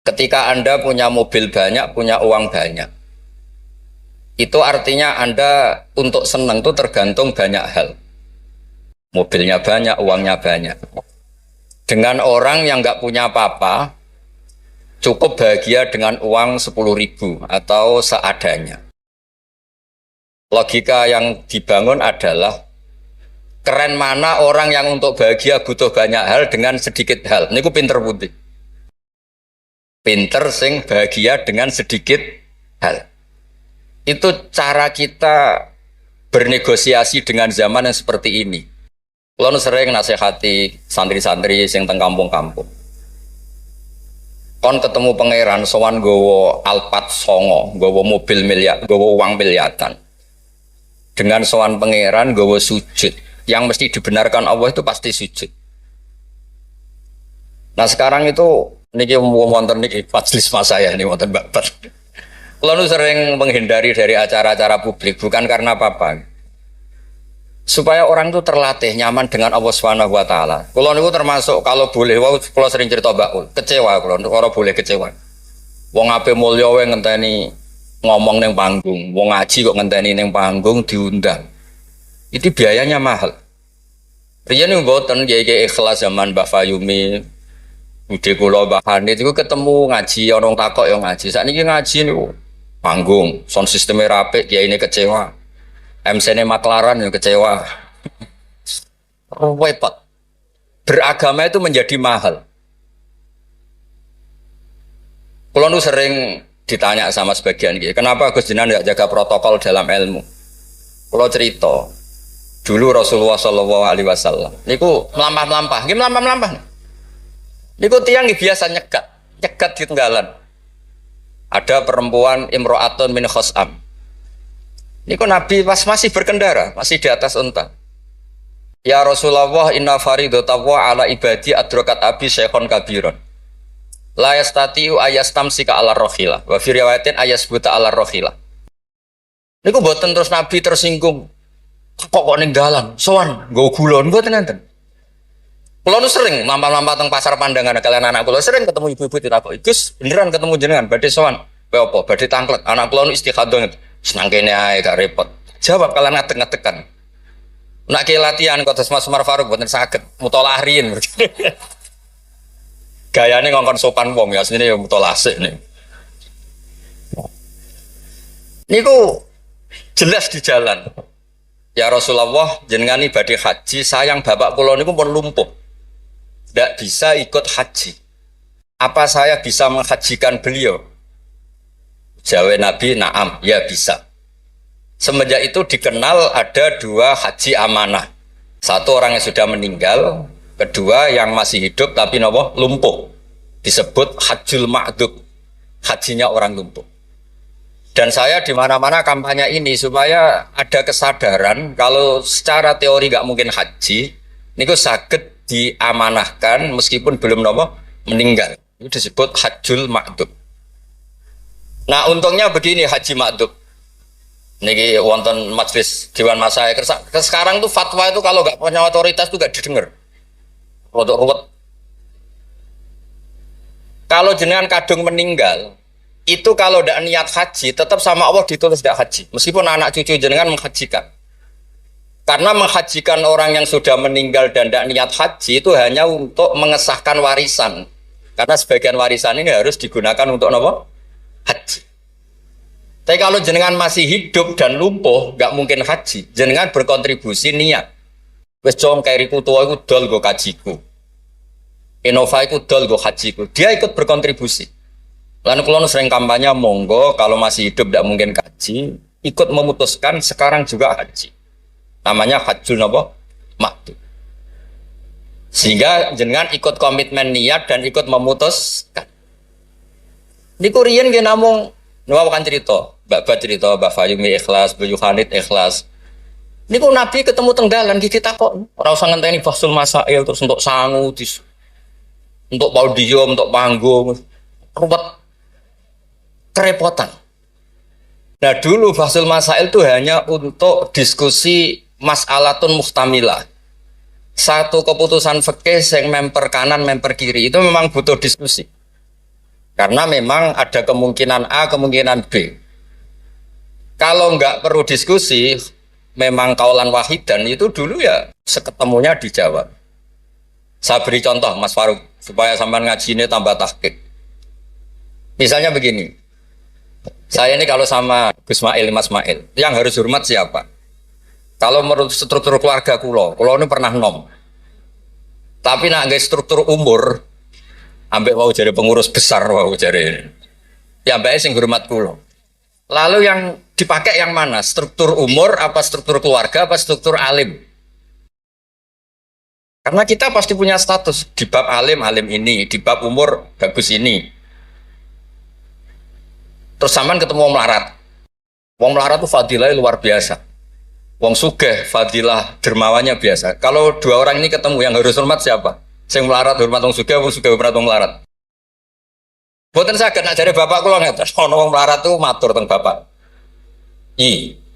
Ketika Anda punya mobil banyak, punya uang banyak, itu artinya Anda untuk senang itu tergantung banyak hal. Mobilnya banyak, uangnya banyak. Dengan orang yang nggak punya apa-apa, cukup bahagia dengan uang 10.000 atau seadanya. Logika yang dibangun adalah keren mana orang yang untuk bahagia butuh banyak hal dengan sedikit hal. Ini ku pinter putih. Pinter sing bahagia dengan sedikit hal. Itu cara kita bernegosiasi dengan zaman yang seperti ini. Kalau sering nasihati santri-santri sing teng kampung-kampung. Kon ketemu pangeran sowan gowo Alphard songo, gowo mobil miliar, gowo uang miliaran. Dengan sowan pangeran gowo sujud, yang mesti dibenarkan Allah itu pasti sujud. Nah sekarang itu niki wonten niki majelis mas saya ini wonten babat. Kalau sering menghindari dari acara-acara publik bukan karena apa-apa. Supaya orang itu terlatih nyaman dengan Allah Subhanahu wa taala. Kalau niku termasuk kalau boleh kalau sering cerita Mbak kecewa kalau boleh kecewa. Wong ape mulya wae ngenteni ngomong ning panggung, wong ngaji kok ngenteni ning panggung diundang. Itu biayanya mahal. Riyen mboten kiai ikhlas zaman Mbah Fayumi, Bude kula Mbah Hanid iku ketemu ngaji orang takok ya ngaji. Sakniki ngaji niku panggung, sound sistemnya rapi, kiyaine kecewa. MC-ne maklaran yang kecewa. Repot. Beragama itu menjadi mahal. Kalau nu sering ditanya sama sebagian gitu, kenapa Gus Jinan tidak jaga protokol dalam ilmu? Kalau cerita, dulu Rasulullah Shallallahu Alaihi Wasallam, niku melampah-melampah, gimana melampah-melampah? Niku tiang biasa nyegat di tenggalan. Ada perempuan Imro'atun min Khos'am. Niku Nabi pas masih berkendara, masih di atas unta. Ya Rasulullah, inna faridatawa ala ibadi adrokat abi syekhon kabiron. La yastatiu ayastamsika ala rohila. Wa fi riwayatin ayasbuta ala rohila. Niku boten terus Nabi tersinggung. Kok ning dalan, sowan, nggo gula mboten nenten. Kula nu sering lampah-lampah teng pasar pandangan kalian anak kula sering ketemu ibu-ibu ditakoki, "Gus, beneran ketemu jenengan badhe sowan?" "Kowe apa? Badhe tanglet." Anak kula nu istikhadah. Senang kene ae gak repot. Jawab kalian ngadeg-ngadegan. Nak ke latihan kok terus Mas Umar Faruk mboten saged mutolaah riyin. Gayane ngongkon sopan wong ya asline ya mutolaah sik nih. Niku jelas di jalan. Ya Rasulullah, jenengan iki badhe haji, sayang bapak kula niku pun lumpuh. Tidak bisa ikut haji. Apa saya bisa menghajikan beliau? Jawab Nabi, na'am, ya bisa. Semenjak itu dikenal ada dua haji amanah. Satu orang yang sudah meninggal, kedua yang masih hidup tapi nopo lumpuh. Disebut hajjul ma'dud, hajinya orang lumpuh. Dan saya di mana-mana kampanye ini supaya ada kesadaran kalau secara teori nggak mungkin haji, niku saged diamanahkan meskipun belum nopo meninggal. Itu disebut hajjul ma'dud. Nah untungnya begini haji ma'dud. Niki wonten majelis Dewan Masyayikh. Sekarang tuh fatwa itu kalau nggak punya otoritas tuh nggak didengar. Ruwet. Kalau jenengan kadung meninggal, itu kalau tidak niat haji, tetap sama Allah ditulis tidak haji. Meskipun anak cucu jenengan menghajikan. Karena menghajikan orang yang sudah meninggal dan tidak niat haji itu hanya untuk mengesahkan warisan. Karena sebagian warisan ini harus digunakan untuk apa? Haji. Tapi kalau jenengan masih hidup dan lumpuh, nggak mungkin haji. Jenengan berkontribusi niat. Wes jong kairiku tua iku dol go kajiku. Innova iku dol go hajiku. Dia ikut berkontribusi. Lalu kalau sering kampanye monggo kalau masih hidup tidak mungkin haji, ikut memutuskan sekarang juga haji. Namanya hajjul napa? Ma'dud. Sehingga jenengan ikut komitmen niat dan ikut memutuskan. Niku riyen nggih namung niku kan cerita, Mbak cerita, Mbak Fayumi ikhlas, Bu Yohanit ikhlas. Niku Nabi ketemu tenggalan iki takok, ora usah ngenteni Fasul Masail terus untuk sangu, untuk podium, untuk panggung. Ruwet kerepotan. Nah dulu Fasul Masail itu hanya untuk diskusi mas'alatun muhtamilah. Satu keputusan fikih yang memper kanan, memper kiri itu memang butuh diskusi. Karena memang ada kemungkinan A, kemungkinan B. Kalau nggak perlu diskusi, memang kaulan wahidan itu dulu ya seketemunya dijawab. Saya beri contoh Mas Faruk supaya sampai ngaji ini tambah tahqiq. Misalnya begini, saya ini kalau sama Gus Mail, Mas Mail, yang harus hormat siapa? Kalau menurut struktur keluarga kulo ini pernah nom. Tapi nak guys struktur umur, ambek mau jadi pengurus besar mau jadi, ya ambek sing hormat kulo. Lalu yang dipakai yang mana? Struktur umur, apa struktur keluarga, apa struktur alim? Karena kita pasti punya status di bab alim, alim ini, di bab umur bagus ini. Terus sampean ketemu wong melarat. Wong melarat itu fadilah luar biasa. Wong sugih fadilah dermawannya biasa. Kalau dua orang ini ketemu yang harus hormat siapa? Sing melarat hormat wong sugih hormat wong melarat. Boten saged nak jare bapak kula ngeten. Ana wong melarat tuh matur teng bapak.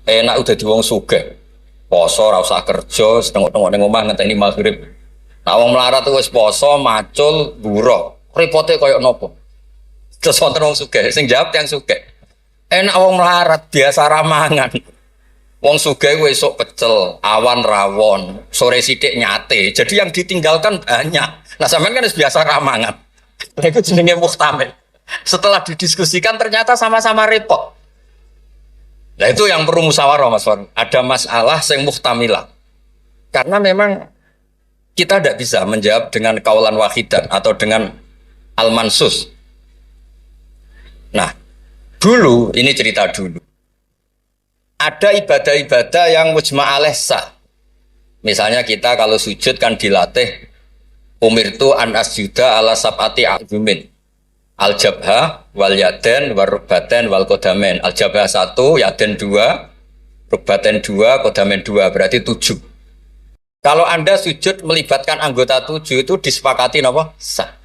Enak udah di wong sugih. Poso ora usah kerja, setengok-tengok ning omah ngenteni maghrib. Nah wong melarat tuh wis poso, macul, buruh. Repote koyo nopo? Terus wonten wong sugih, sing jawab yang sugih. Enak wong melarat biasa ramangan. Wong sugih kuwi esuk pecel, awan rawon, sore sithik nyate. Jadi yang ditinggalkan banyak. Nah sampean kan biasa ramangan. Lha iku jenenge muhtamil. Setelah didiskusikan ternyata sama-sama repot. Nah itu yang perlu musyawarah Mas Wan. Ada masalah sing muhtamilah. Karena memang kita tidak bisa menjawab dengan kaulan wahidan atau dengan al-mansus. Nah, dulu, ini cerita dulu. Ada ibadah-ibadah yang mujma' alaih sah. Misalnya kita kalau sujud kan dilatih umirtu an asjuda ala sab'ati a'zumin. Al-jabha wal yaden wal rukbaten wal kodamen. Al-jabha 1, yaden 2, rukbaten 2, kodamen 2, berarti 7. Kalau Anda sujud melibatkan anggota 7 itu disepakati apa? Sah.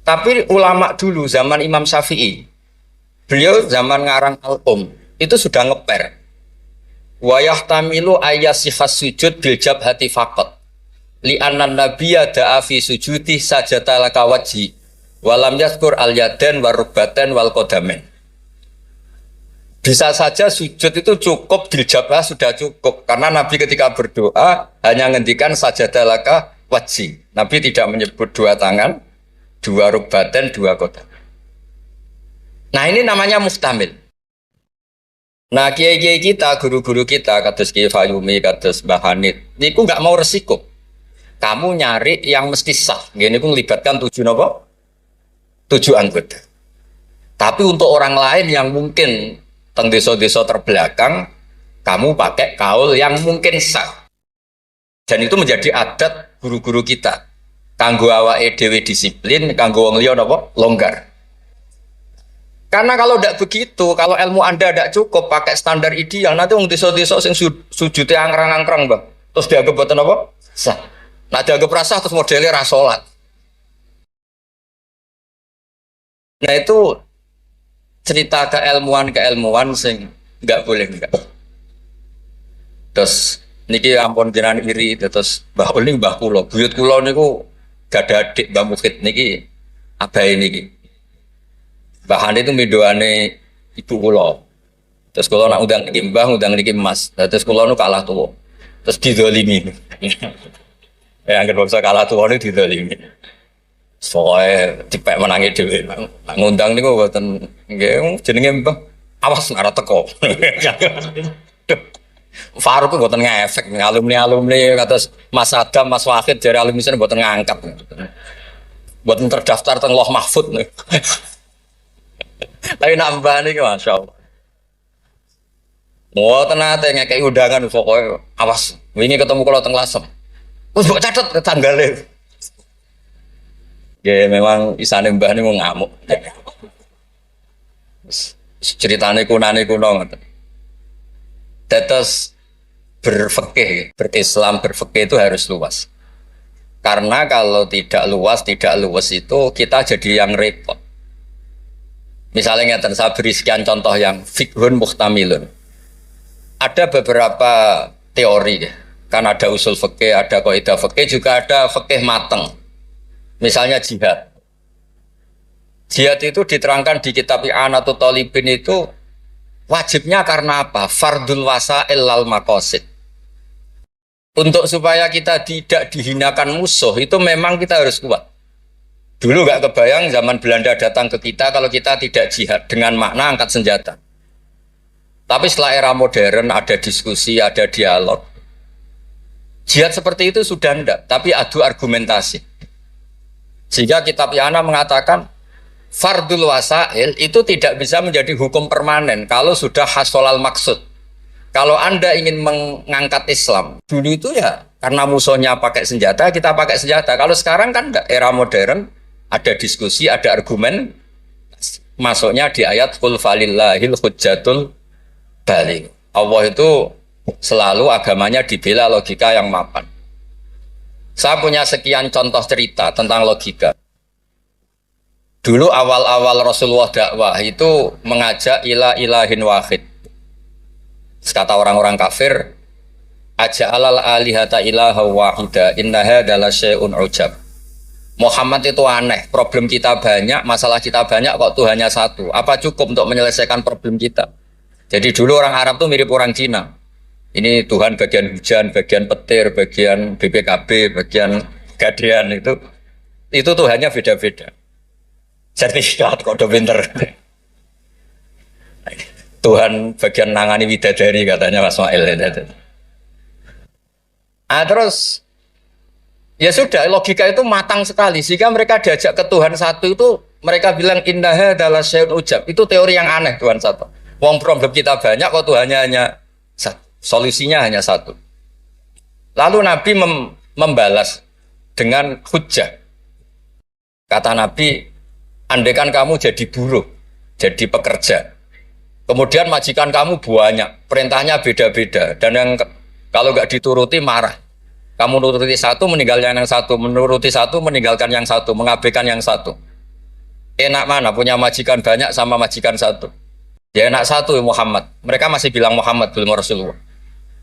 Tapi ulama dulu zaman Imam Syafi'i, beliau zaman ngarang Al-Um itu sudah ngeper. Wa yahtamilu ayyasihas sujud bil jabhati faqat. Li anna nabiyya da'a fi sujudi sajata laka wajhi. Walam yazkur al-yaden wal rukbaten wal kodamen. Bisa saja sujud itu cukup bil jabhah sudah cukup karena Nabi ketika berdoa hanya ngendikan sajata laka wajhi. Nabi tidak menyebut dua tangan, dua rukbaten, dua kodamen. Nah ini namanya muhtamil. Nah kiai-kiai kita, guru-guru kita, kados Kiai Fayumi, kados Mbah Hanid, niku nggak mau resiko. Kamu nyari yang mesti sah. Gini ku melibatkan 7 apa? 7 anggota. Tapi untuk orang lain yang mungkin teng desa-desa terbelakang, kamu pakai kaul yang mungkin sah. Dan itu menjadi adat guru-guru kita. Kanggo awake dhewe disiplin, kanggo wong liya napa? Longgar. Karena kalau tidak begitu, kalau ilmu Anda tidak cukup pakai standar ideal, nanti wong desa-desa sing sujute angkrang-angkrang, Bang. Terus dianggap boten apa? Sah. Nah dianggap rasah terus modelnya ra salat. Nah itu cerita keilmuan sing enggak boleh enggak. Terus niki ampun jenengan iri terus Mbah Uli Mbah kula, buyut kula niku gak ada adik Mbah Mukid niki abahe niki. Mbah Hani itu midoane ibu kula. Terus kula nak undang niki Mbah, undang niki Mas. Terus kula nu kalah tuwa. Terus didolimi. Ya anggere bangsa kalah tuwa niku didolimi. Soale dipek menangi dhewe. Nak ngundang niku mboten nggih jenenge Mbah. Awas ora teko. Faruk itu buatan ngefek, alumni kados Mas Adam, Mas Wahid dari alumni sana buatan ngangkat, buatan terdaftar teng Loh Mahfud nih. Tapi nambah nih, masya Allah. Buatan nate ngekei undangan, pokoknya awas. Wingi ketemu kalau teng Lasem, terus buat catat tanggalnya. Ya memang isane mbah nih mau ngamuk. Ceritane kunane kuno. Tetes berfikih, berislam berfikih itu harus luas. Karena kalau tidak luas itu kita jadi yang repot. Misalnya ngeten, saya beri sekian contoh yang fikhun muhtamilun. Ada beberapa teori, kan ada usul fikih, ada kaidah fikih, juga ada fikih mateng. Misalnya jihad. Jihad itu diterangkan di kitab I'anatul Talibin itu wajibnya karena apa? Fardul wasail lal maqasid. Untuk supaya kita tidak dihinakan musuh itu memang kita harus kuat. Dulu nggak kebayang zaman Belanda datang ke kita kalau kita tidak jihad dengan makna angkat senjata. Tapi setelah era modern ada diskusi, ada dialog. Jihad seperti itu sudah enggak, tapi adu argumentasi. Sehingga kitab I'anah mengatakan fardul wasail itu tidak bisa menjadi hukum permanen kalau sudah hasolal maksud. Kalau Anda ingin mengangkat Islam, dulu itu ya karena musuhnya pakai senjata, kita pakai senjata. Kalau sekarang kan enggak, era modern, ada diskusi, ada argumen. Masuknya di ayat qul falillahil hujjatul baligh. Allah itu selalu agamanya dibela logika yang mapan. Saya punya sekian contoh cerita tentang logika. Dulu awal-awal Rasulullah dakwah itu mengajak ila ilahin wahid. Kata orang-orang kafir, aja'alal alihata ilaha wahida innaha adalah syai'un ujab. Muhammad itu aneh, problem kita banyak, masalah kita banyak kok Tuhannya satu. Apa cukup untuk menyelesaikan problem kita? Jadi dulu orang Arab tuh mirip orang Cina. Ini Tuhan bagian hujan, bagian petir, bagian BPKB, bagian gadean itu Tuhannya beda-beda. Sertifikat kok udah pinter. Tuhan bagian nangani widadari katanya Mas Mail. Terus ya sudah, logika itu matang sekali sehingga mereka diajak ke Tuhan satu itu mereka bilang innaha adalah syai'un ujab. Itu teori yang aneh Tuhan satu. Wong problem kita banyak kok Tuhannya hanya satu. Solusinya hanya satu. Lalu Nabi membalas dengan hujjah. Kata Nabi, andaikan kamu jadi buruh, jadi pekerja. Kemudian majikan kamu banyak, perintahnya beda-beda. Dan yang kalau nggak dituruti marah. Kamu nuruti satu, meninggalkan yang satu. Menuruti satu, meninggalkan yang satu. Mengabaikan yang satu. Enak mana punya majikan banyak sama majikan satu? Ya enak satu Muhammad. Mereka masih bilang Muhammad, belum Rasulullah.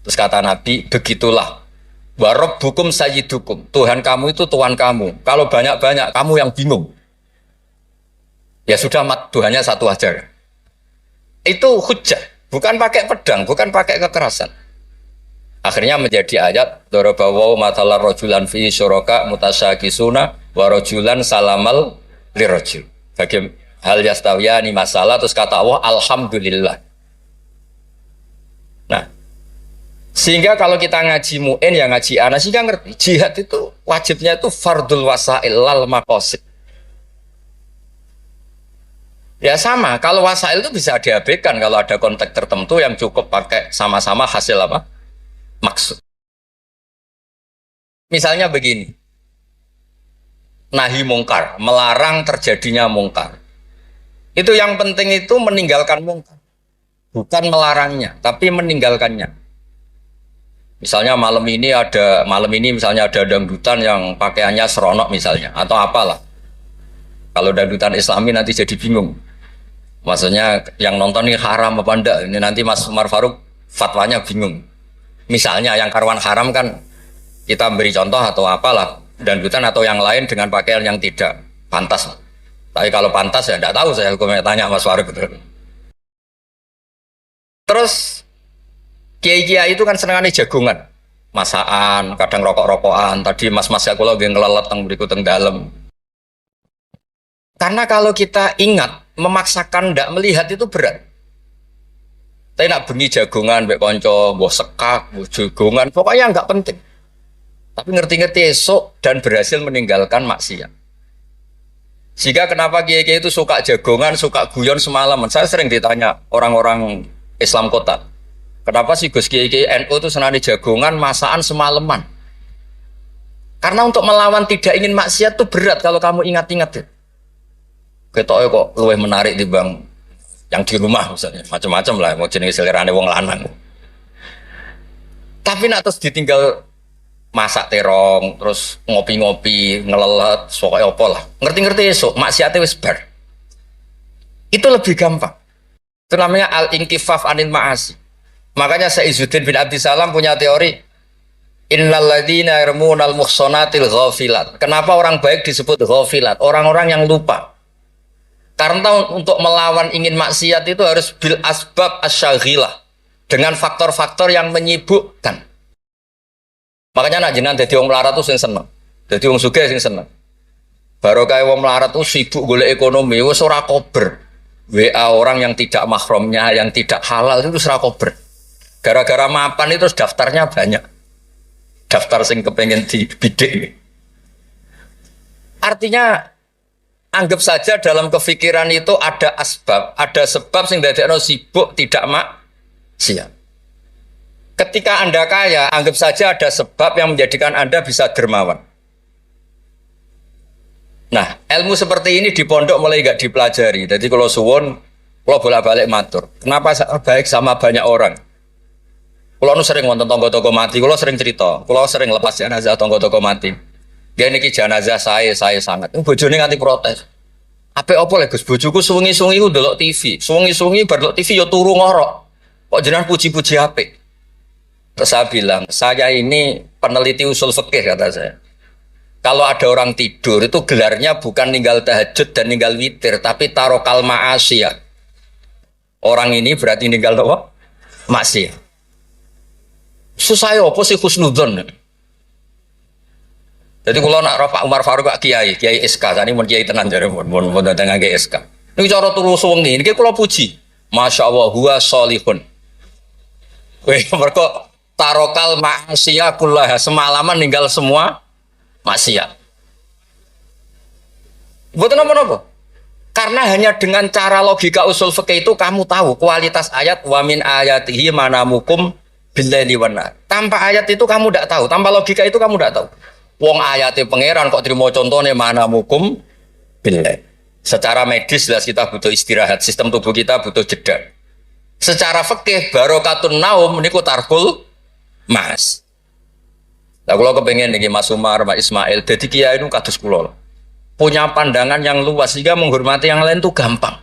Terus kata Nabi, begitulah. Warabbukum sayyidukum. Tuhan kamu itu Tuhan kamu. Kalau banyak-banyak, kamu yang bingung. Ya sudah, Tuhannya satu aja. Itu hujjah, bukan pakai pedang, bukan pakai kekerasan. Akhirnya menjadi ayat darabawu matalar rajulan fi syuraka mutasyakisuna wa rajulan salamal lirajul. Bagi hal yastawiyani masalah terus kata Allah alhamdulillah. Nah, sehingga kalau kita ngaji mu'in ya ngaji ana sehingga ngerti jihad itu wajibnya itu fardul wasail lal maqasid. Ya sama, kalau wasail itu bisa diabaikan kalau ada konteks tertentu yang cukup pakai sama-sama hasil apa? Maksud. Misalnya begini. Nahi mungkar, melarang terjadinya mungkar. Itu yang penting itu meninggalkan mungkar. Bukan melarangnya, tapi meninggalkannya. Misalnya malam ini misalnya ada dangdutan yang pakaiannya seronok misalnya atau apalah. Kalau dangdutan Islami nanti jadi bingung. Maksudnya yang nonton ini haram apa enggak? Ini nanti Mas Umar Faruk fatwanya bingung. Misalnya yang karuan haram kan kita beri contoh atau apalah dangdutan atau yang lain dengan pakaian yang tidak pantas. Tapi kalau pantas ya enggak tahu saya hukumnya tanya Mas Faruk. Terus kiai-kiai itu kan senengannya jagongan. Masakan, kadang rokok-rokokan. Tadi mas-mas ya kula nggih ngelelet teng mriku teng dalem. Karena kalau kita ingat memaksakan ndak melihat itu berat. Tapi nak bengi jagongan, mbek konco, mbok sekak, mbok jagongan, pokoknya nggak penting. Tapi ngerti-ngerti esok dan berhasil meninggalkan maksiat. Sehingga kenapa kiai-kiai itu suka jagongan, suka guyon semalaman? Saya sering ditanya orang-orang Islam kota, kenapa sih Gus kiai-kiai NU itu senang jagongan, masakan semalaman? Karena untuk melawan tidak ingin maksiat itu berat kalau kamu ingat-ingat ya. Ketoknya kok luwih menarik di bang yang di rumah misalnya macam-macam lah mau jenis selerane wong lanang. Tapi nak terus ditinggal masak terong terus ngopi-ngopi ngelelet pokoknya apa lah ngerti-ngerti esok maksiatnya wis bar. Itu lebih gampang. Itu namanya al-inkifaf anil ma'asi. Makanya Saizuddin bin Abdissalam punya teori innal ladzina yarmunal muhsanatil ghafilat. Kenapa orang baik disebut ghafilat? Orang-orang yang lupa. Karena untuk melawan ingin maksiat itu harus bil asbab asyaghilah, dengan faktor-faktor yang menyibukkan. Makanya nak jenengan dadi wong melarat tuh sing seneng. Dadi wong sugih sing seneng. Baru kayak wong melarat tuh sibuk golek ekonomi, wis ora kober. WA orang yang tidak mahramnya, yang tidak halal itu ora kober. Gara-gara mapan itu daftarnya banyak. Daftar sing kepengen dibidik. Artinya anggap saja dalam kefikiran itu ada asbab, ada sebab sing dadekno sibuk tidak maksiat. Ketika Anda kaya, anggap saja ada sebab yang menjadikan Anda bisa dermawan. Nah, ilmu seperti ini di pondok mulai gak dipelajari. Jadi kalau suwon, kalau bolak-balik matur. Kenapa baik sama banyak orang? Kalau nu sering nonton tonggo-tonggo mati, kalau sering cerita, kalau sering lepas jenazah tonggo-tonggo mati. Dia niki jenazah saya sangat. Bojone nganti protes. Apa lek Gus, bojoku suwengi-suwengi ku ndelok TV. Suwengi-suwengi bar ndelok TV ya turu ngorok. Kok jenengan puji-puji apik? Terus saya bilang, saya ini peneliti usul fikih kata saya. Kalau ada orang tidur itu gelarnya bukan ninggal tahajud dan ninggal witir, tapi tarokal ma'asiyah. Orang ini berarti ninggal apa? Maksiat. Susah ya apa sih husnudzon? Jadi kalau nak Pak Umar Faruk Pak Kiai SK, tadi mau Kiai tenan jare mau datang ngake SK. Ini cara turu suwengi, ini kalau puji, masya Allah huwa solihun. Wih mereka tarokal maksiat kullah, semalaman ninggal semua maksiat. Buat apa? Karena hanya dengan cara logika usul fikih itu kamu tahu kualitas ayat wa min ayatihi manamukum billaili wan nahar. Tanpa ayat itu kamu tidak tahu, tanpa logika itu kamu tidak tahu. Wong ayatnya pangeran kok terima contohnya manamukum billail. Secara medis jelas kita butuh istirahat, sistem tubuh kita butuh jeda. Secara fikih barokatun naum niku tarkul mas. Lah kalau kepengen nih Mas Umar, Mas Ismail, jadi kiai itu kados kula. Punya pandangan yang luas sehingga menghormati yang lain itu gampang.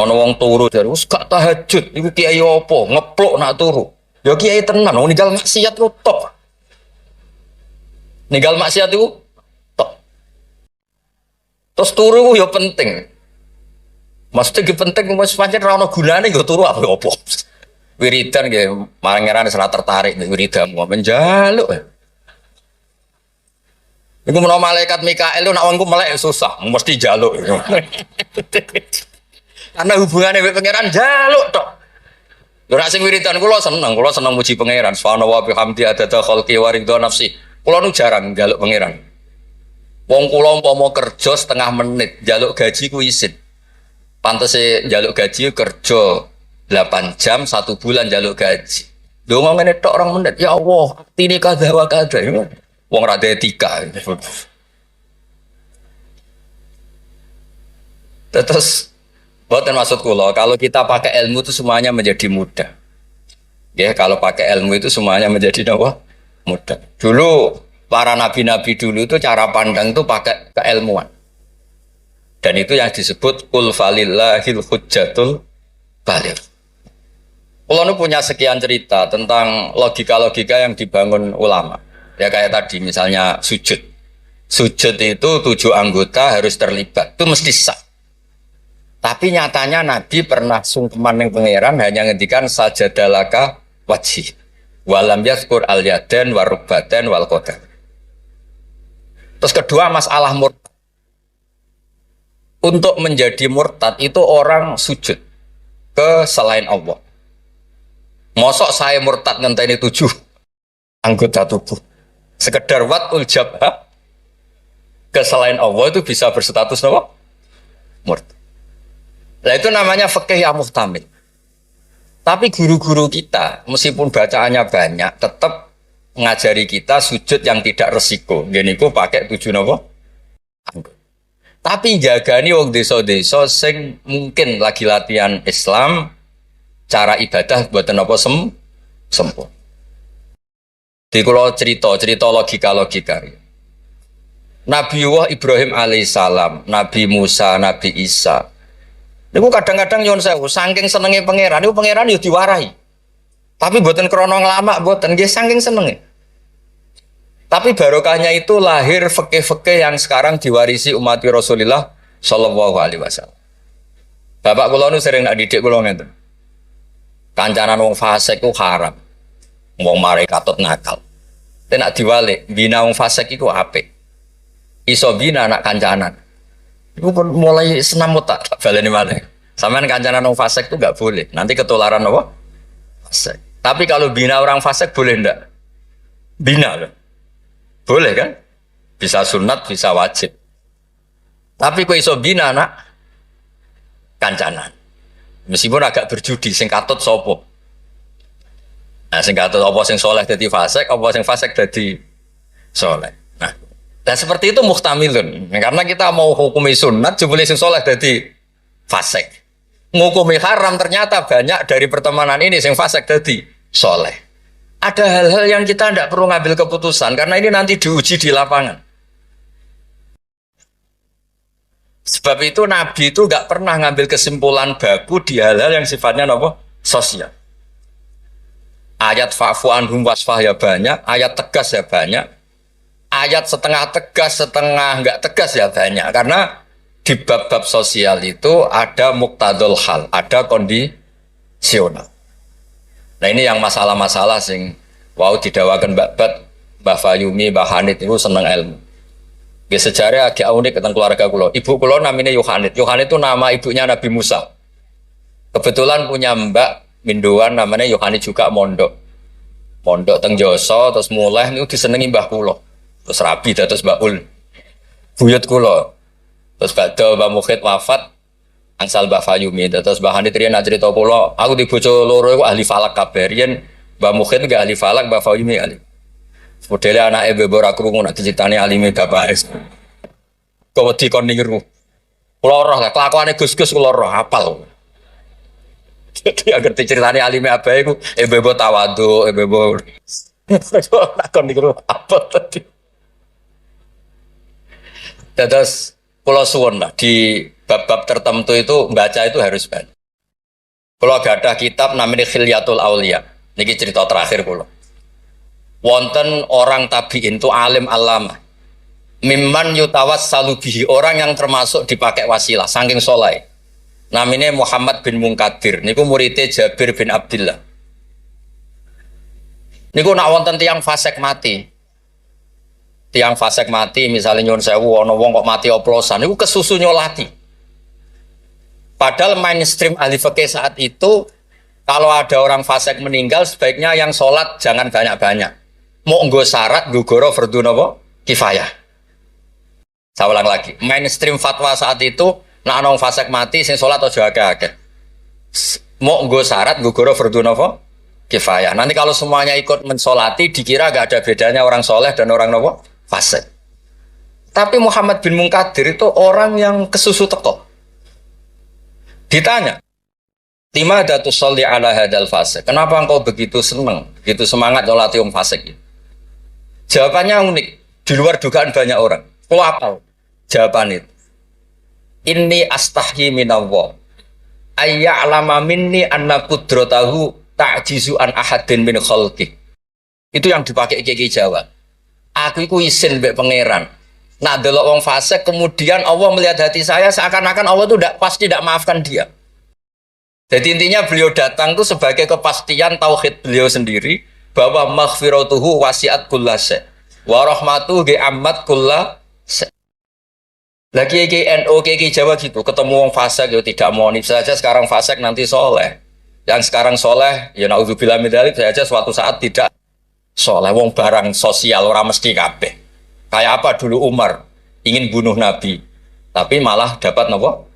Ono wong turu dari gak tahajud, iku kiai opo, ngeplok nak turu. Ya kiai tenan, wong ninggal maksiat ku top. Ninggal maksiat itu top. Terus turu ya penting. Maksudnya penting mas pancen ra ono gunane nggo turu apa-apa. Wiridan nggih marangerane salah tertarik nek wiridamu menjaluk. Iku menawa malaikat Mikael lu nak wongku melek susah, mesti jaluk. Karena hubungannya dengan pangeran jaluk tok. Lha nek sing wiridan kula seneng muji pangeran. Subhanallah wa bihamdi adada khalqi wa ridha nafsi. Kula nu jarang njaluk pangeran. Wong kula umpama kerja setengah menit, njaluk gaji ku isin. Pantese njaluk gaji kerja 8 jam 1 bulan njaluk gaji. Donga ngene tok 2 menit. Ya Allah, tini kadha wa kadha. Wong ra etika. Terus bukan maksud kula, kalau kita pakai ilmu itu semuanya menjadi mudah. Ya, kalau pakai ilmu itu semuanya menjadi apa? Mudah. Dulu para nabi-nabi dulu itu cara pandang itu pakai keilmuan. Dan itu yang disebut qul falillahil hujjatul baligh. Kula nu punya sekian cerita tentang logika-logika yang dibangun ulama. Ya kayak tadi misalnya sujud. Sujud itu 7 anggota harus terlibat. Itu mesti sah. Tapi nyatanya Nabi pernah sungkeman yang pangeran hanya ngendikan sajadalaka wajhi. Walam yazkur al-yadan warubatan wal qadar. Terus kedua masalah murtad. Untuk menjadi murtad itu orang sujud ke selain Allah. Mosok saya murtad ngenteni 7 anggota tubuh. Sekedar watul jabha ke selain Allah itu bisa berstatus apa? Murtad. Nah itu namanya fikih yang muhtamil. Tapi guru-guru kita meskipun bacaannya banyak tetap mengajari kita sujud yang tidak resiko. Gini ku pakai 7 apa? Anggota. Tapi jagani wong desa-desa sing mungkin lagi latihan Islam cara ibadah buatan apa sempurna. Di kalau cerita logika. Nabi Ibrahim alaihissalam, Nabi Musa, Nabi Isa. Niku kadang-kadang nyon sewu, saking senenge pangeran, niku pangeran yo diwarahi. Tapi buatan krono ngelama, buatan nggih saking senenge. Tapi barokahnya itu lahir fikih-fikih yang sekarang diwarisi umat Rasulullah Shallallahu Alaihi Wasallam. Bapak kula nu sering nak didik kula ngeten. Kancanan wong fasik ku haram. Wong mare katut nakal. Tapi nak diwalik, bina wong fasik iku apik. Iso bina anak kancanan. Iku pun mulai senam otak baleni malih. Sampeyan kancanan wong fasik itu enggak boleh. Nanti ketularan apa? Fasik. Tapi kalau bina orang fasik boleh ndak? Bina loh. Boleh kan? Bisa sunat, bisa wajib. Tapi kok iso bina anak kancanan. Meskipun agak berjudi sing katut sapa? Nah, sing katut apa sing soleh dadi fasik, apa sing fasik dadi soleh. Nah, dan seperti itu muhtamilun. Karena kita mau hukumi sunat, jebule sing soleh dadi fasik. Ngukumi haram ternyata banyak dari pertemanan ini sing fasik dadi soleh. Ada hal-hal yang kita tidak perlu ngambil keputusan karena ini nanti diuji di lapangan. Sebab itu Nabi itu nggak pernah ngambil kesimpulan baku di hal-hal yang sifatnya apa? Sosial. Ayat fa'fu anhum wasfah ya banyak, ayat tegas ya banyak, ayat setengah tegas, setengah nggak tegas ya banyak. Karena di bab-bab sosial itu ada muktadul hal, ada kondisional. Nah ini yang masalah-masalah sing wow didawakan Mbak Fayumi, Mbak Hanit itu seneng ilmu. Di sejarah agak unik tentang keluarga kulo. Ibu kulo namanya Yohanit. Yohanit itu nama ibunya Nabi Musa. Kebetulan punya mbak Minduan namanya Yohanit juga mondok. Mondok teng Joso terus mulai itu disenengi mbah kulo. Terus rabi terus Mbak Ul. Buyut kulo. Terus badhe Mbak Mukhid wafat angsal Mbak Fayumi. Terus Mbak Hanit riyen cerita kulo, aku di bojo loro iku ahli falak kabeh. Riyen Mbak Mukhid enggak ahli falak, Mbak Fayumi ahli. Modelnya anak ibu ora krungu nak diceritani alime bapak es. Kok wedi kon niru. Kula roh lah kelakuane Gus-gus kula roh hafal. Jadi agar diceritani alime abae iku ibu tawadhu, ibu nak kon niru apa tadi. Terus kula suwun lah di bab-bab tertentu itu baca itu harus banyak. Kula gadah kitab namanya Khilyatul Auliya. Niki cerita terakhir kula. Wonten orang tabiin itu alim alama mimman yutawassalu bihi, orang yang termasuk dipakai wasilah saking soleh, namanya Muhammad bin Munkadir niku muridnya Jabir bin Abdullah. Niku nak wonten tiang fasik mati misalnya nyuwun sewu ana wong kok mati oplosan niku kesusu nyolati. Padahal mainstream ahli fikih saat itu kalau ada orang fasik meninggal sebaiknya yang sholat jangan banyak-banyak. Mau nggo syarat gugoro fardhu napa kifayah. Saya ulang lagi, mainstream fatwa saat itu nek ana wong fasik mati sing salat aja akeh-akeh. Mau nggo syarat gugoro fardhu napa kifayah. Nanti kalau semuanya ikut mensolati dikira gak ada bedanya orang soleh dan orang napa fasik. Tapi Muhammad bin Munkadir itu orang yang kesusu teko. Ditanya, "Lima tusolli ala hadal fasik?" Kenapa engkau begitu senang, begitu semangat nyolati wong fasik itu? Jawabannya unik, di luar dugaan banyak orang. Kau apa? Jawaban itu. Inni astahyi minallah. Ayya'lama minni anna qudratahu ta'jizu an ahadin min khalqi. Itu yang dipakai Kiai Jawa. Aku iku isin mbek pangeran. Nak delok wong fasik kemudian Allah melihat hati saya seakan-akan Allah itu pasti tidak maafkan dia. Jadi intinya beliau datang itu sebagai kepastian tauhid beliau sendiri bahwa maghfiratuhu wasi'at kullase wa rahmatuhu ammat kullase. Lagi NU Kiai Jawa gitu, ketemu wong fasik ya tidak mau nih saja sekarang fasik nanti soleh. Yang sekarang soleh ya naudzubillah min dzalik saja suatu saat tidak soleh. Wong barang sosial orang mesti kabeh. Kayak apa dulu Umar ingin bunuh Nabi tapi malah dapat nopo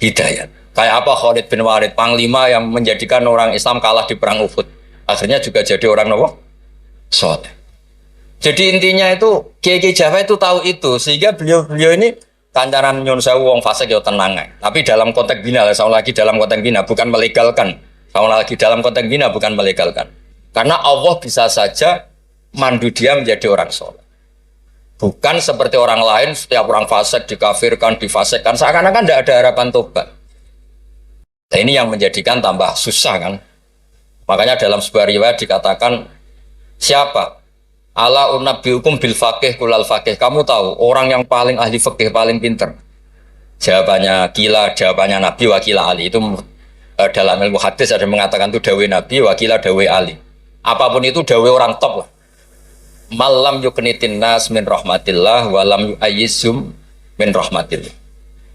hidayat. Kayak apa Khalid bin Walid panglima yang menjadikan orang Islam kalah di perang Uhud. Akhirnya juga jadi orang nopo soleh. Jadi intinya itu Kiai Jawa itu tahu itu sehingga beliau ini kancaran nyun sewu wong fasik yo tenang. Tapi dalam konteks bina, saya lagi dalam konteks bina bukan melegalkan. Saya lagi dalam konteks bina bukan melegalkan. Karena Allah bisa saja mandu dia menjadi orang soleh. Bukan seperti orang lain setiap orang fasik dikafirkan, difasikkan seakan-akan tidak ada harapan tobat. Nah, ini yang menjadikan tambah susah kan. Makanya dalam sebuah riwayat dikatakan siapa? Ala unabbiukum bil faqih kulal faqih. Kamu tahu orang yang paling ahli fikih paling pinter. Jawabannya kila, jawabannya Nabi wakila Ali itu dalam ilmu hadis ada mengatakan itu dawe Nabi wakila dawe Ali. Apapun itu dawe orang top lah. Malam yuknitin nas min rahmatillah walam yu'ayyizum min rahmatillah.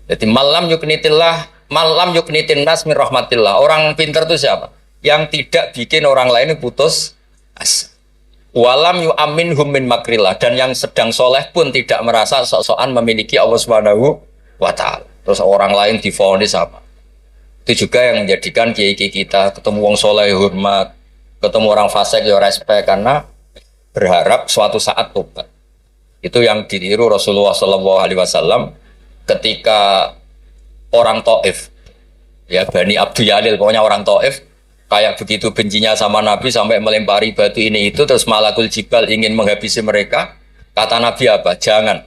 Jadi malam yuknitin nas min rahmatillah. Orang pintar itu siapa? Yang tidak bikin orang lain putus asa. Walam yu'aminhum min makrillah, dan yang sedang soleh pun tidak merasa sok-sokan memiliki Allah Subhanahu wa ta'ala. Terus orang lain divonis apa? Itu juga yang menjadikan kiai-kiai kita ketemu wong soleh hormat, ketemu orang fasik ya respect, karena berharap suatu saat tobat. Itu yang ditiru Rasulullah SAW ketika orang Taif, ya Bani Abdul Yalil, pokoknya orang Taif kayak begitu bencinya sama Nabi sampai melempari batu ini itu, terus malakul jibal ingin menghabisi mereka. Kata Nabi apa? Jangan.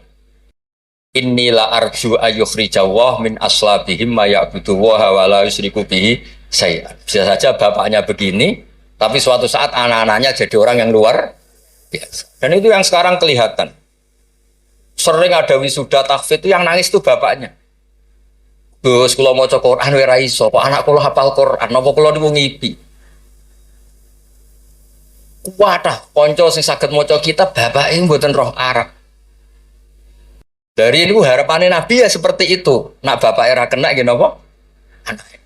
Inilah arju ayyukhrijawah min aslabihim ma ya'budu wa la yusyriku bihi syai'an. Bisa saja bapaknya begini, tapi suatu saat anak-anaknya jadi orang yang luar biasa. Dan itu yang sekarang kelihatan. Sering ada wisuda tahfidz itu yang nangis itu bapaknya. Gus, kalau mau Quran ora iso, kok anak kula hafal Quran, napa kula niku ngipi. Wadah, kanca sing saged maca kitab bapake mboten roh Arab. Dari itu harapannya Nabi ya seperti itu. Nak bapake ra kena nggih napa? Anake.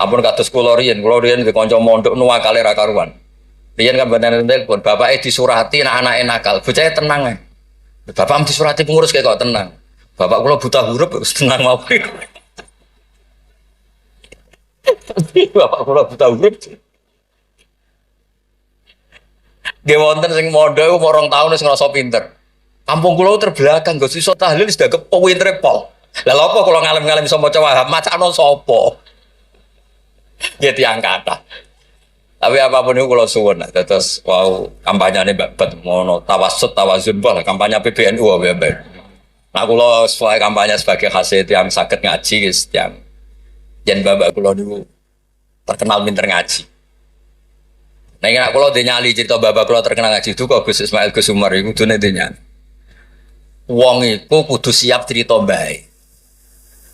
Ampun kados kula riyen di kanca mondok nuwakale ra karuan. Riyen kan mboten telepon, bapake disurati nak anake nakal, bocahe tenang ae. Bapak disurati pengurus kayak kok tenang. Bapak kula buta huruf wis tenang mawon. Bapak kula buta huruf. Nggih wonten sing mondok umur 2 tahun wis ngrasa pinter. Kampung kula terbelakang, Gus iso tahlil sudah kepo pintere pol. Lah lha apa kula ngalem-ngalem iso maca Wahab, macakno sapa? Nggih tiyang kathah. Tapi apapun itu kula suwun, terus wow kampanyane babat mono tawassut tawazun lah kampanye PBNU wae. Nah kula sesuai kampanye sebagai hasil yang saged ngaji guys, yang yen bapak kula niku terkenal pinter ngaji. Nah nek kula nyali cerita bapak kula terkenal ngaji itu kok Gus Ismail Gus Umar iku kudune nyali. Wong iku kudu siap cerita bae.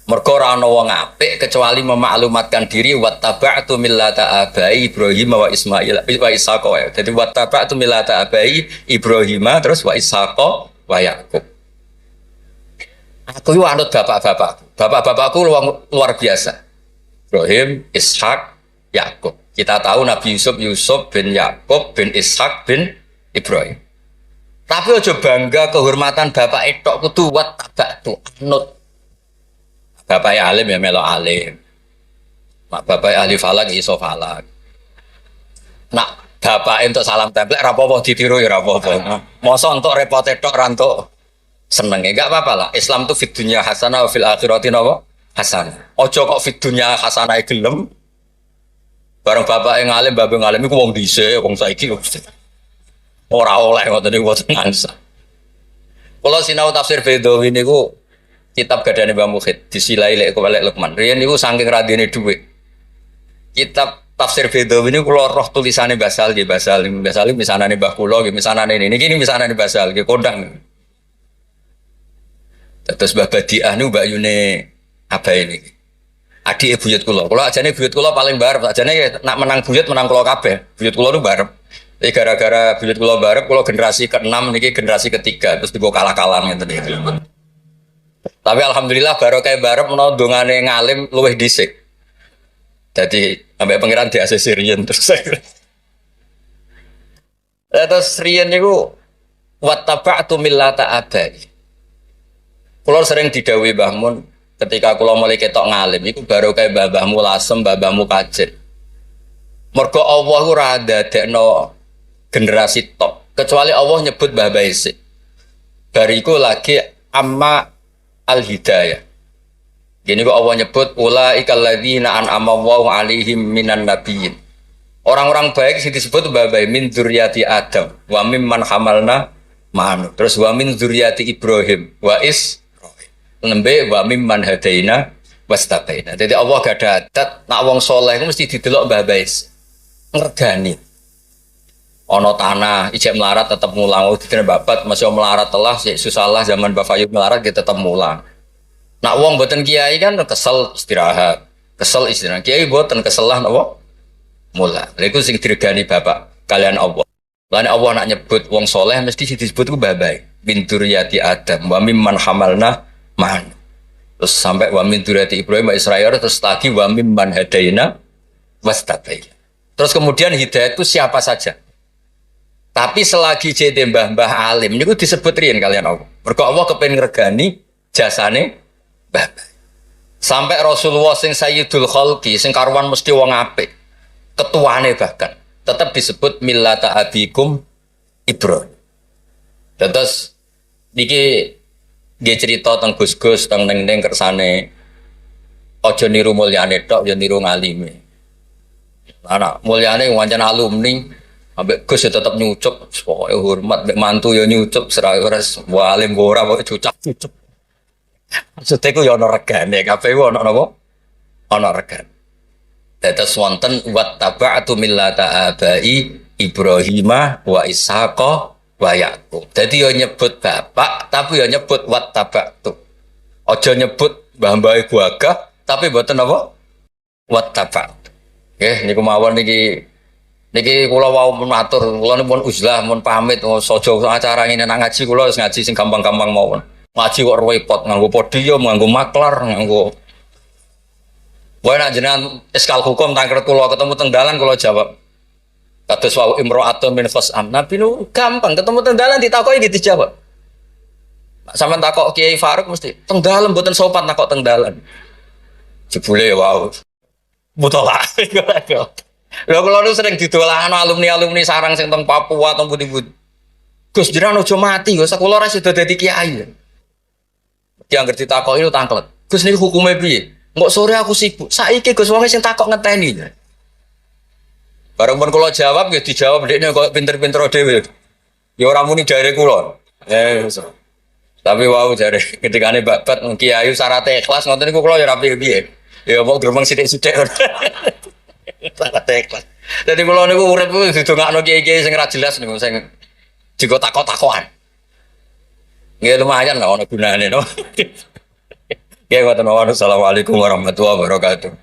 Mergo ora ana wong apik kecuali memaklumatkan diri wattaba'tu millata abai Ibrahim wa Ismail wa Ishaq. Jadi wattaba'tu millata abai Ibrahim terus wa Ishaq wa Yakub. Aku yo anut bapak-bapakku. Bapak-bapakku luar biasa. Ibrahim, Ishak, Yakub. Kita tahu Nabi Yusuf bin Yakub bin Ishak bin Ibrahim. Tapi aja bangga kehormatan bapak etok kudu wattaba'tu anut. Bapak alim ya melo alim. Mak bapak ahli falak iso falak. Nak bapak untuk salam template ra apa-apa ditiru ya ra apa-apa. Mosok entuk repot tok ra entuk seneng enggak apa-apa lah. Islam tuh fid dunya hasanah wa fil akhirati napa? Hasanah. Ojo kok fid dunya hasanah gelem. Bareng bapak yang ngalim, bapak ngalim iku wong dhisik, wong saiki ora oleh ngoten niku boten ngangsa. Kula sinau tafsir Bedawi niku kitab gadane Mbah Mukhid disilai lek Kolek Lukman. Riyen niku saking radine dhuwit. Kitab tafsir Bedawi niku kula roh tulisane Basal nggih Basal misanane Mbah kula nggih misanane niki misanane Basal nggih kondang. Terus Mbah Badiah niku Mbak Yune abae niki. Adik buyut kula. Kula ajane buyut kula paling barep, ajane nak menang buyut menang kula kabeh. Buyut kula niku barep. Jadi gara-gara buyut kula barep, kula generasi ke-6 niki generasi ketiga terus digo kalah-kalah ngeten iki. Tapi alhamdulillah baru kayak barep menawa dongane ngalim luwih dhisik. Jadi sampai pangeran di ACC riyen terus saya. Terus riyen niku wattaba'tu millata abai. Kula sering didhawuhi Mbah Mun ketika kula mulai ketok ngalim iku baru kayak babahmu lasem, babahmu kajet. Mergo Allah ora dadekno generasi top, kecuali Allah nyebut Mbah Baisik. Bariku lagi amma al-hidayah. Gini kok Allah nyebut ulaikal ladzina an'ama Allahu 'alaihim minan nabiyyin. Orang-orang baik sing disebut Mbah Baik min dzurriyyati Adam wa mimman hamalna ma'anu. Terus wa min dzurriyyati Ibrahim wa nembe wa mimman hadaina wastabaina. Jadi Allah gak ada adat nak wong soleh mesti didelok Mbah Baik. Ngregani. Ono tanah ijek melarat tetap mulang, dikene babat masih melarat telah susah lah zaman Mbah Fayub melarat kita tetap mulang. Nak wong boten kiai kan kesel istirahat, kesel istirahat. Kiai boten kesel lah napa? Mula. Lha iku sing diregani bapak kalian Allah. Lan Allah nak nyebut wong soleh mesti sing disebut ku babai. Min dzurriyyati Adam wa mimman hamalna man. Terus sampai wa min dzurriyyati Ibrahim wa Israil terus lagi wa mimman hadaina wastabaina. Terus kemudian hidayah itu siapa saja. Tapi selagi jadi mbah-mbah alim niku disebut riyen kalian Allah. Mergo Allah kepen ngregani jasane babai. Sampai Rasulullah sing Sayyidul Khalqi sing karuan mesti wong apik. Ketuane bahkan tetap disebut millata abikum Ibrahim. Terus niki nggih cerita tentang Gus-gus tentang neng-neng kersane aja niru mulyane tok ya niru ngalime. Anak mulyane wancen alumni ambek Gus ya tetep nyucup pokoke hormat mbek mantu ya nyucup serah ores walim ora pokoke cucap-cucup. Maksudnya ku ya ana regane kabeh ku ana napa? Ana regane. Dados wonten wattaba'tu millata abai Ibrahimah wa Ishaqa wa Yaqub. Dadi yo nyebut bapak tapi yo nyebut wattaba'tu. Aja nyebut mbah-mbah gagah tapi mboten apa? Wattaba'tu. Nggih niku mawon niki kula wau matur kula pun uzlah mun pamit saja acara ngene nang ngaji kula wis ngaji sing gampang-gampang mawon. Ngaji kok repot nganggo podium, nganggo maklar, nganggo Wah nak jenengan eskal hukum tangker kula ketemu teng dalan kula jawab. Kados wau imro'atun min fas'am. Nabi nu gampang ketemu teng dalan ditakoki gitu jawab. Sampeyan takok Kiai Faruk mesti teng dalan mboten sopan takok teng dalan. Jebule wow. Mutola. Lha kula nu sering didolano alumni-alumni sarang sing teng Papua teng pundi-pundi. Gus jenengan aja mati, Gus kula ora sida dadi kiai. Diangger ditakoki lu tangklet. Gus niku hukume piye? Nggak sore aku sibuk. Saiki Gus wong sing takok ngenteni. Bareng pun kula jawab nggih dijawab dekne kok pinter-pinter dhewe. Ya ora muni jare kula. Tapi wau jare ketikane babat kiai syaratnya ikhlas ngoten niku kula ya ora piye-piye. Ya mau gremeng sithik-sithik. Syaratnya ikhlas. Dadi kula niku urip didongakno kiai-kiai sing ora jelas niku sing digo takok-takokan. Nggih lumayan lah ono gunane no. Ya, wassalamualaikum warahmatullahi wabarakatuh.